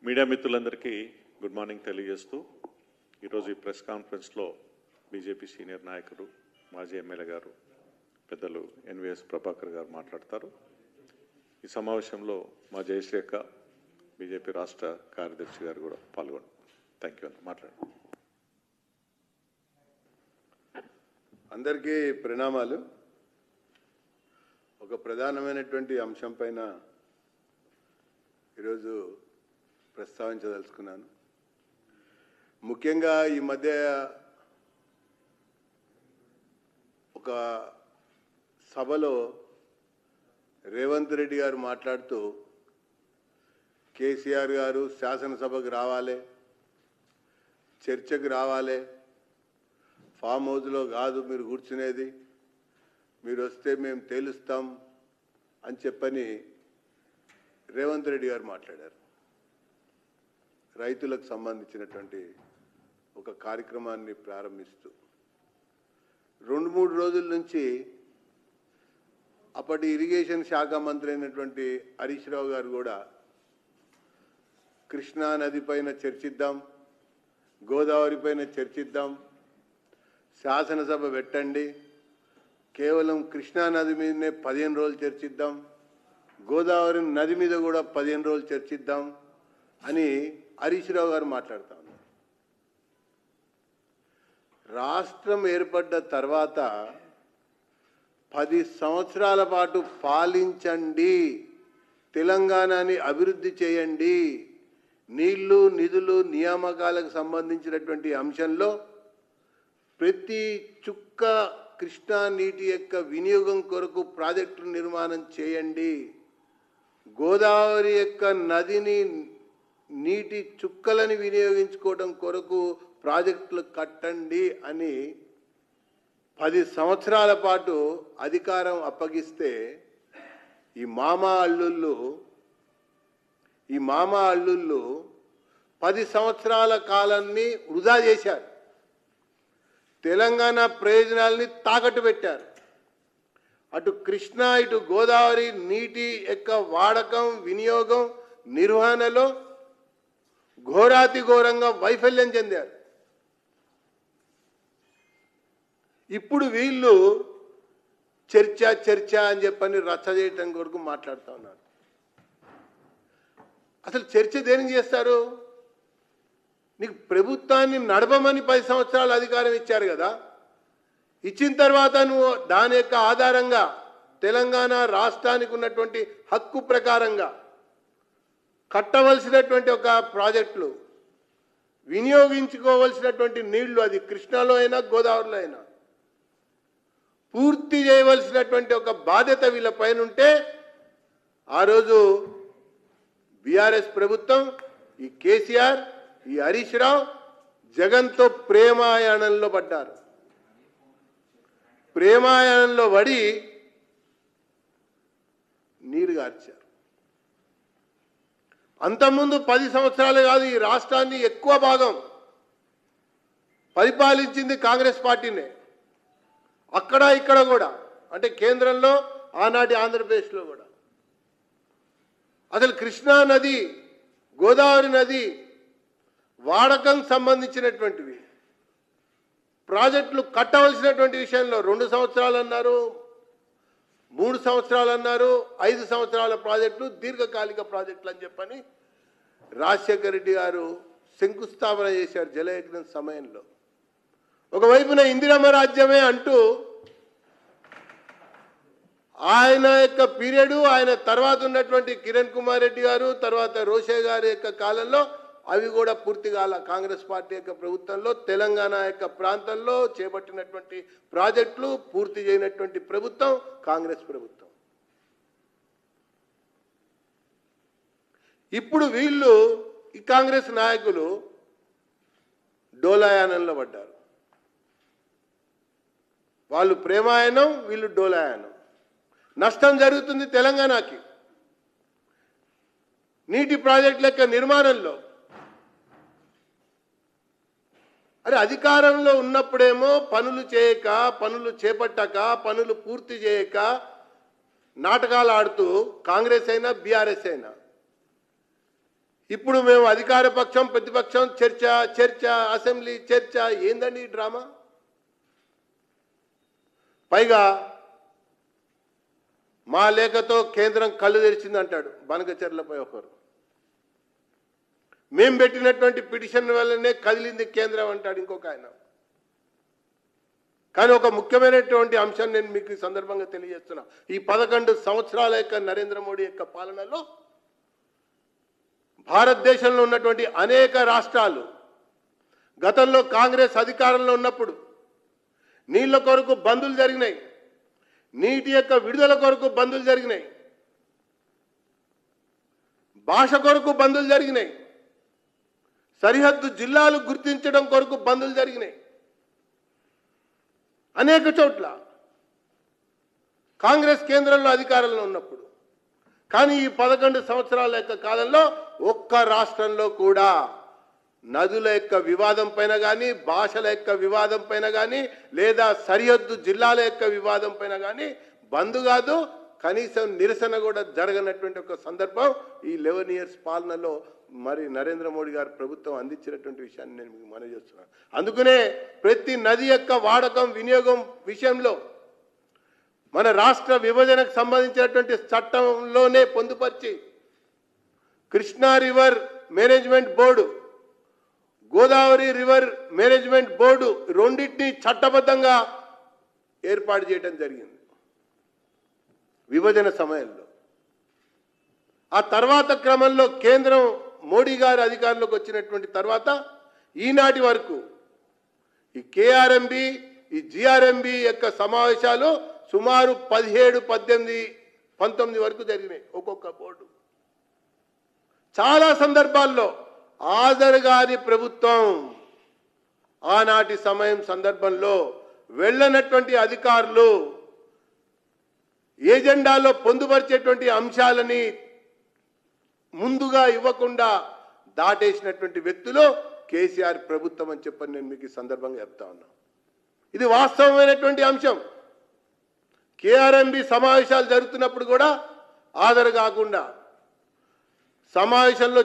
Media మిత్రులందరికీ good morning తెలియజేస్తూ ఈరోజు ఈ ప్రెస్ కాన్ఫరెన్స్లో బీజేపీ సీనియర్ నాయకులు మాజీ ఎమ్మెల్యే గారు పెద్దలు ఎన్వీఎస్ ప్రభాకర్ గారు మాట్లాడతారు. ఈ సమావేశంలో మా జయశ్రీ అక్క బీజేపీ రాష్ట్ర కార్యదర్శి గారు కూడా పాల్గొన్నారు. థ్యాంక్ యూ అన్న. మాట్లాడండి. అందరికీ ప్రణామాలు. ఒక ప్రధానమైనటువంటి అంశం పైన ఈరోజు ప్రస్తావించదలుచుకున్నాను. ముఖ్యంగా ఈ మధ్య ఒక సభలో రేవంత్ రెడ్డి గారు మాట్లాడుతూ కేసీఆర్ గారు శాసనసభకు రావాలి, చర్చకు రావాలి, ఫామ్ హౌస్లో కాదు మీరు కూర్చునేది, మీరు వస్తే మేము తేలుస్తాం అని చెప్పని రేవంత్ రెడ్డి గారు మాట్లాడారు. రైతులకు సంబంధించినటువంటి ఒక కార్యక్రమాన్ని ప్రారంభిస్తూ 2-3 రోజుల నుంచి అప్పటి ఇరిగేషన్ శాఖ మంత్రి అయినటువంటి హరీష్ రావు గారు కూడా కృష్ణా నది పైన చర్చిద్దాం, గోదావరి పైన చర్చిద్దాం, శాసనసభ పెట్టండి, కేవలం కృష్ణా నది మీదనే 15 రోజులు చర్చిద్దాం, గోదావరి నది మీద కూడా 15 రోజులు చర్చిద్దాం అని హరీష్ రావు గారు మాట్లాడుతూ ఉన్నారు. రాష్ట్రం ఏర్పడ్డ తర్వాత 10 సంవత్సరాల పాటు పాలించండి, తెలంగాణని అభివృద్ధి చేయండి, నీళ్లు నిధులు నియామకాలకు సంబంధించినటువంటి అంశంలో ప్రతి చుక్క కృష్ణా నీటి యొక్క వినియోగం కొరకు ప్రాజెక్టు నిర్మాణం చేయండి, గోదావరి యొక్క నదిని నీటి చుక్కలని వినియోగించుకోవడం కొరకు ప్రాజెక్టులు కట్టండి అని 10 సంవత్సరాల పాటు అధికారం అప్పగిస్తే ఈ మామా అల్లుళ్ళు 10 సంవత్సరాల కాలాన్ని వృధా చేశారు. తెలంగాణ ప్రయోజనాల్ని తాకట్టు పెట్టారు. అటు కృష్ణా ఇటు గోదావరి నీటి యొక్క వాడకం వినియోగం నిర్వహణలో ఘోరాతి ఘోరంగా వైఫల్యం చెందారు. ఇప్పుడు వీళ్ళు చర్చ అని చెప్పని రచ్చ చేయటం కొరకు మాట్లాడుతూ ఉన్నారు. అసలు చర్చ దేనికి చేస్తారు? నీకు ప్రభుత్వాన్ని నడపమని 10 సంవత్సరాలు అధికారం ఇచ్చారు కదా, ఇచ్చిన తర్వాత నువ్వు దాని యొక్క ఆధారంగా తెలంగాణ రాష్ట్రానికి ఉన్నటువంటి హక్కు ప్రకారంగా కట్టవలసినటువంటి ఒక ప్రాజెక్టులు, వినియోగించుకోవలసినటువంటి నీళ్లు, అది కృష్ణాలో అయినా గోదావరిలో అయినా పూర్తి చేయవలసినటువంటి ఒక బాధ్యత వీళ్ళ పైన ఉంటే ఆ రోజు బీఆర్ఎస్ ప్రభుత్వం, ఈ కేసీఆర్, ఈ హరీష్ రావు జగన్తో ప్రేమాయాణంలో పడ్డారు. ప్రేమాయాణంలో పడి నీరు గార్చారు. అంతకుముందు 10 సంవత్సరాలు కాదు, ఈ రాష్ట్రాన్ని ఎక్కువ భాగం పరిపాలించింది కాంగ్రెస్ పార్టీనే. అక్కడ ఇక్కడ కూడా, అంటే కేంద్రంలో ఆనాటి ఆంధ్రప్రదేశ్లో కూడా అసలు కృష్ణా నది గోదావరి నది వాడకం సంబంధించినటువంటివి ప్రాజెక్టులు కట్టవలసినటువంటి విషయంలో 2 సంవత్సరాలు అన్నారు, 3 సంవత్సరాలు అన్నారు, 5 సంవత్సరాల ప్రాజెక్టులు దీర్ఘకాలిక ప్రాజెక్టులు అని చెప్పని రాజశేఖర రెడ్డి గారు శంకుస్థాపన చేశారు జలయజ్ఞం సమయంలో. ఒకవైపున ఇందిరమ్మ రాజ్యమే అంటూ ఆయన యొక్క పీరియడ్, ఆయన తర్వాత ఉన్నటువంటి కిరణ్ కుమార్ రెడ్డి గారు, తర్వాత రోషే గారి యొక్క కాలంలో అవి కూడా పూర్తి కాల. కాంగ్రెస్ పార్టీ యొక్క ప్రభుత్వంలో తెలంగాణ యొక్క ప్రాంతంలో చేపట్టినటువంటి ప్రాజెక్టులు పూర్తి చేయనటువంటి ప్రభుత్వం కాంగ్రెస్ ప్రభుత్వం. ఇప్పుడు వీళ్ళు ఈ కాంగ్రెస్ నాయకులు డోలాయానంలో పడ్డారు. వాళ్ళు ప్రేమాయణం, వీళ్ళు డోలాయానం. నష్టం జరుగుతుంది తెలంగాణకి నీటి ప్రాజెక్టుల యొక్క నిర్మాణంలో. అరే అధికారంలో ఉన్నప్పుడేమో పనులు చేయక, పనులు చేపట్టక, పనులు పూర్తి చేయక నాటకాలు ఆడుతూ కాంగ్రెస్ అయినా బీఆర్ఎస్ అయినా ఇప్పుడు మేము అధికార పక్షం ప్రతిపక్షం చర్చ చర్చ అసెంబ్లీ చర్చ ఏందండి ఈ డ్రామా? పైగా మా లేఖతో కేంద్రం కళ్ళు తెరిచిందంటాడు బనకచర్లపై ఒకరు. మేం పెట్టినటువంటి పిటిషన్ వల్లనే కదిలింది కేంద్రం అంటాడు ఇంకొక ఆయన. కానీ ఒక ముఖ్యమైనటువంటి అంశం నేను మీకు ఈ సందర్భంగా తెలియజేస్తున్నా. ఈ 11 సంవత్సరాల యొక్క నరేంద్ర మోడీ యొక్క పాలనలో భారతదేశంలో ఉన్నటువంటి అనేక రాష్ట్రాలు గతంలో కాంగ్రెస్ అధికారంలో ఉన్నప్పుడు నీళ్ల కొరకు బందులు జరిగినాయి, నీటి యొక్క విడుదల కొరకు బందులు జరిగినాయి, భాష కొరకు బందులు జరిగినాయి, సరిహద్దు జిల్లాలు గుర్తించడం కొరకు బందులు జరిగినాయి అనేక చోట్ల కాంగ్రెస్ కేంద్రంలో అధికారంలో ఉన్నప్పుడు. కానీ ఈ 11 సంవత్సరాల యొక్క కాలంలో ఒక్క రాష్ట్రంలో కూడా నదుల యొక్క వివాదం పైన కానీ, భాషల యొక్క వివాదం పైన కానీ, లేదా సరిహద్దు జిల్లాల యొక్క వివాదం పైన కానీ బంద్ కాదు, కనీసం నిరసన కూడా జరగనటువంటి ఒక సందర్భం ఈ 11 ఇయర్స్ పాలనలో మరి నరేంద్ర మోడీ గారు ప్రభుత్వం అందించినటువంటి విషయాన్ని నేను మీకు మనవి చేస్తున్నాను. అందుకనే ప్రతి నది యొక్క వాడకం వినియోగం విషయంలో మన రాష్ట్ర విభజనకు సంబంధించినటువంటి చట్టంలోనే పొందుపరిచి Krishna river management board, Godavari river management board రెండింటినీ చట్టబద్ధంగా ఏర్పాటు చేయడం జరిగింది విభజన సమయంలో. ఆ తర్వాత క్రమంలో కేంద్రం మోడీ గారు అధికారంలోకి వచ్చినటువంటి తర్వాత ఈనాటి వరకు ఈ కేఆర్ఎంబి, ఈ జిఆర్ఎంబి యొక్క సమావేశాలు సుమారు 17, 18, 19 వరకు జరిగినాయి ఒక్కొక్క బోర్డు. చాలా సందర్భాల్లో ఆదరగాని ప్రభుత్వం ఆనాటి సమయం సందర్భంలో వెళ్ళనటువంటి అధికారులు ఏజెండాలో పొందుపరిచేటువంటి అంశాలని ముందుగా ఇవ్వకుండా దాటేసినటువంటి వ్యక్తులు కేసీఆర్ ప్రభుత్వం అని చెప్పని నేను మీకు ఈ సందర్భంగా చెప్తా ఉన్నా. ఇది వాస్తవమైనటువంటి అంశం. కేఆర్ఎంబి సమావేశాలు జరుగుతున్నప్పుడు కూడా ఆదర కాకుండా సమావేశంలో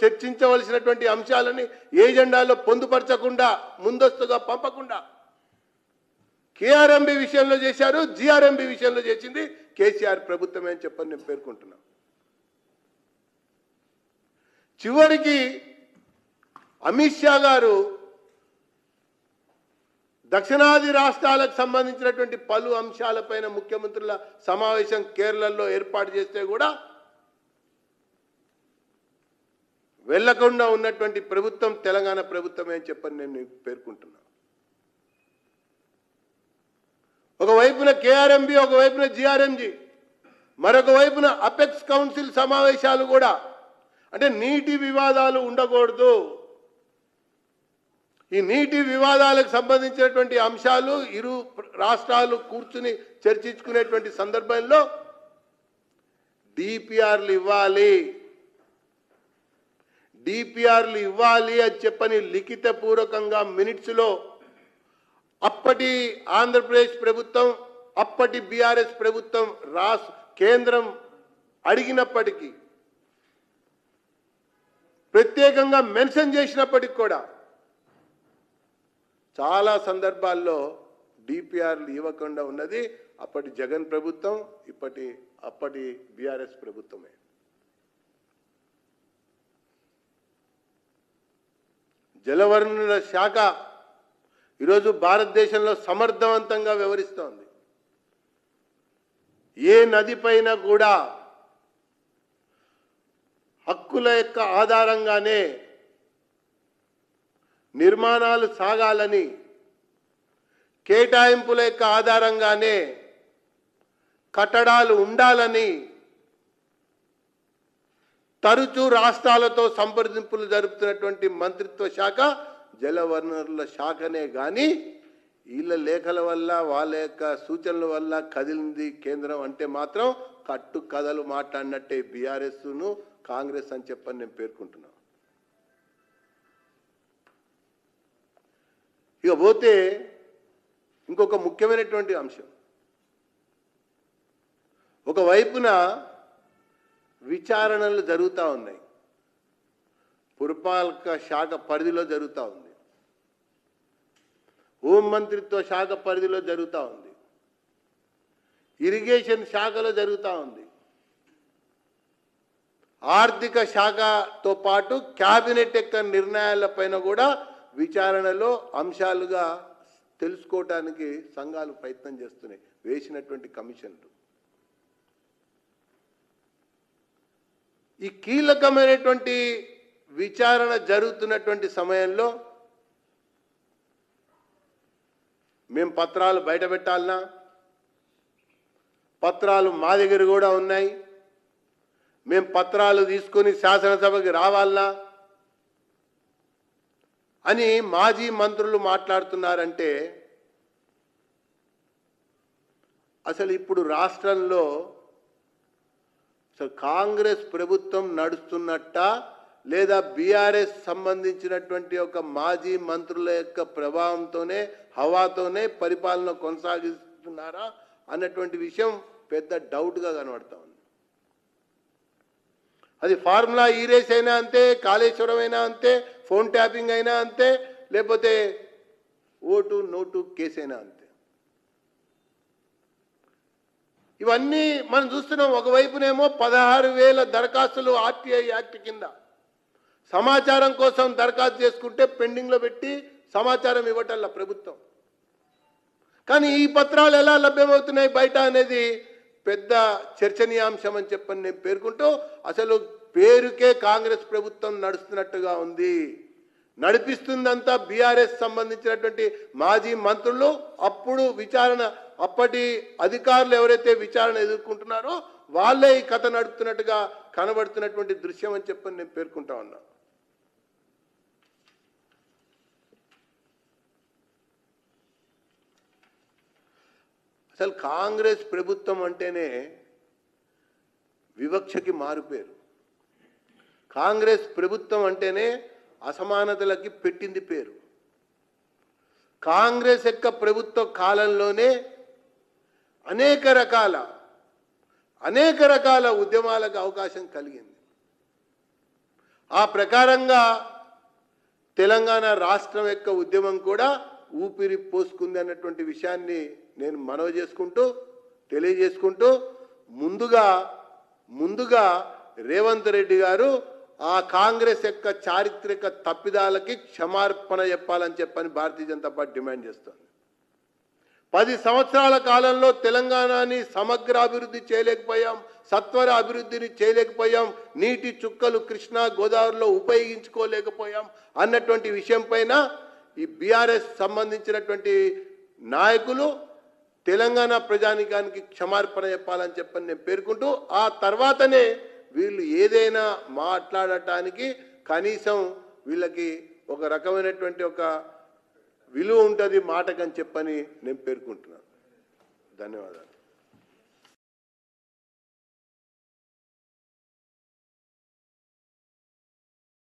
చర్చించవలసినటువంటి అంశాలని ఏజెండాలో పొందుపరచకుండా ముందస్తుగా పంపకుండా కేఆర్ఎంబి విషయంలో చేశారు, జిఆర్ఎంబి విషయంలో చేసింది కేసీఆర్ ప్రభుత్వమే అని చెప్పని నేను పేర్కొంటున్నా. చివరికి అమిత్ షా గారు దక్షిణాది రాష్ట్రాలకు సంబంధించినటువంటి పలు అంశాలపైన ముఖ్యమంత్రుల సమావేశం కేరళలో ఏర్పాటు చేస్తే కూడా వెళ్లకుండా ఉన్నటువంటి ప్రభుత్వం తెలంగాణ ప్రభుత్వమే అని చెప్పని నేను పేర్కొంటున్నా. ఒకవైపున కేఆర్ఎంబి, ఒకవైపున జిఆర్ఎంజి, మరొక వైపున అపెక్స్ కౌన్సిల్ సమావేశాలు కూడా. అంటే నీటి వివాదాలు ఉండకూడదు. ఈ నీటి వివాదాలకు సంబంధించినటువంటి అంశాలు ఇరు రాష్ట్రాలు కూర్చుని చర్చించుకునేటువంటి సందర్భంలో డిపిఆర్లు ఇవ్వాలి అని చెప్పని లిఖితపూర్వకంగా మినిట్స్లో అప్పటి ఆంధ్రప్రదేశ్ ప్రభుత్వం, అప్పటి బీఆర్ఎస్ ప్రభుత్వం కేంద్రం అడిగినప్పటికీ, ప్రత్యేకంగా మెన్షన్ చేసినప్పటికీ కూడా చాలా సందర్భాల్లో డిపిఆర్లు ఇవ్వకుండా ఉన్నది అప్పటి జగన్ ప్రభుత్వం, అప్పటి బీఆర్ఎస్ ప్రభుత్వమే. జలవనరుల శాఖ ఈరోజు భారతదేశంలో సమర్థవంతంగా వ్యవహరిస్తోంది. ఏ నది పైన కూడా హక్కుల యొక్క ఆధారంగానే నిర్మాణాలు సాగాలని, కేటాయింపుల యొక్క ఆధారంగానే కట్టడాలు ఉండాలని తరచూ రాష్ట్రాలతో సంప్రదింపులు జరుపుతున్నటువంటి మంత్రిత్వ శాఖ జలవనరుల శాఖనే కానీ వీళ్ళ లేఖల వల్ల, వాళ్ళ యొక్క సూచనల వల్ల కదిలింది కేంద్రం అంటే మాత్రం కట్టు కథలు మాట్లాడినట్టే బీఆర్ఎస్ను కాంగ్రెస్ అని చెప్పని నేను పేర్కొంటున్నాను. ఇక పోతే ఇంకొక ముఖ్యమైనటువంటి అంశం, ఒకవైపున విచారణలు జరుగుతూ ఉన్నాయి. పురపాలక శాఖ పరిధిలో జరుగుతూ ఉంది, హోం మంత్రిత్వ శాఖ పరిధిలో జరుగుతూ ఉంది, ఇరిగేషన్ శాఖలో జరుగుతూ ఉంది, ఆర్థిక శాఖతో పాటు క్యాబినెట్ యొక్క నిర్ణయాలపైన కూడా విచారణలో అంశాలుగా తెలుసుకోవటానికి సంఘాలు ప్రయత్నం చేస్తున్నాయి, వేసినటువంటి కమిషన్లు. ఈ కీలకమైనటువంటి విచారణ జరుగుతున్నటువంటి సమయంలో మేము పత్రాలు బయట పెట్టాలనా, పత్రాలు మా దగ్గర కూడా ఉన్నాయి, మేము పత్రాలు తీసుకొని శాసనసభకి రావాలనా అని మాజీ మంత్రులు మాట్లాడుతున్నారంటే అసలు ఇప్పుడు రాష్ట్రంలో అసలు కాంగ్రెస్ ప్రభుత్వం నడుస్తున్నట్ట లేదా బీఆర్ఎస్ సంబంధించినటువంటి ఒక మాజీ మంత్రుల యొక్క ప్రభావంతోనే హవాతోనే పరిపాలన కొనసాగిస్తున్నారా అన్నటువంటి విషయం పెద్ద డౌట్గా కనబడతా ఉంది. అది ఫార్ములా ఈ రేస్ అయినా అంతే, కాళేశ్వరం అయినా అంతే, ఫోన్ ట్యాపింగ్ అయినా అంతే, లేకపోతే ఓటు నోటు కేసు అయినా అంతే. ఇవన్నీ మనం చూస్తున్నాం. ఒకవైపునేమో 16,000 దరఖాస్తులు ఆర్టీఐ యాక్ట్ కింద సమాచారం కోసం దరఖాస్తు చేసుకుంటే పెండింగ్లో పెట్టి సమాచారం ఇవ్వటల్లా ప్రభుత్వం. కానీ ఈ పత్రాలు ఎలా లభ్యమవుతున్నాయి బయట అనేది పెద్ద చర్చనీయాంశం అని చెప్పని నేను పేర్కొంటూ, అసలు పేరుకే కాంగ్రెస్ ప్రభుత్వం నడుస్తున్నట్టుగా ఉంది, నడిపిస్తుందంతా బీఆర్ఎస్ సంబంధించినటువంటి మాజీ మంత్రులు. అప్పుడు విచారణ అప్పటి అధికారులు ఎవరైతే విచారణ ఎదుర్కొంటున్నారో వాళ్ళే ఈ కథ నడుపుతున్నట్టుగా కనబడుతున్నటువంటి దృశ్యం అని చెప్పని నేను పేర్కొంటా ఉన్నా. అసలు కాంగ్రెస్ ప్రభుత్వం అంటేనే వివక్షకి మారుపేరు. కాంగ్రెస్ ప్రభుత్వం అంటేనే అసమానతలకి పెట్టింది పేరు. కాంగ్రెస్ యొక్క ప్రభుత్వ కాలంలోనే అనేక రకాల ఉద్యమాలకు అవకాశం కలిగింది. ఆ ప్రకారంగా తెలంగాణ రాష్ట్రం యొక్క ఉద్యమం కూడా ఊపిరి పోసుకుంది అన్నటువంటి విషయాన్ని నేను మనవి చేసుకుంటూ తెలియజేసుకుంటూ ముందుగా రేవంత్ రెడ్డి గారు ఆ కాంగ్రెస్ యొక్క చారిత్రక తప్పిదాలకి క్షమార్పణ చెప్పాలని చెప్పని భారతీయ జనతా పార్టీ డిమాండ్ చేస్తోంది. 10 సంవత్సరాల కాలంలో తెలంగాణని సమగ్ర అభివృద్ధి చేయలేకపోయాం, సత్వర అభివృద్ధిని చేయలేకపోయాం, నీటి చుక్కలు కృష్ణా గోదావరిలో ఉపయోగించుకోలేకపోయాం అన్నటువంటి విషయం పైన ఈ బీఆర్ఎస్ సంబంధించినటువంటి నాయకులు తెలంగాణ ప్రజానికానికి క్షమార్పణ చెప్పాలని చెప్పని నేను పేర్కొంటూ, ఆ తర్వాతనే వీళ్ళు ఏదైనా మాట్లాడటానికి కనీసం వీళ్ళకి ఒక రకమైనటువంటి ఒక విలువ ఉంటుంది మాటకని చెప్పని నేను పేర్కొంటున్నాను. ధన్యవాదాలు.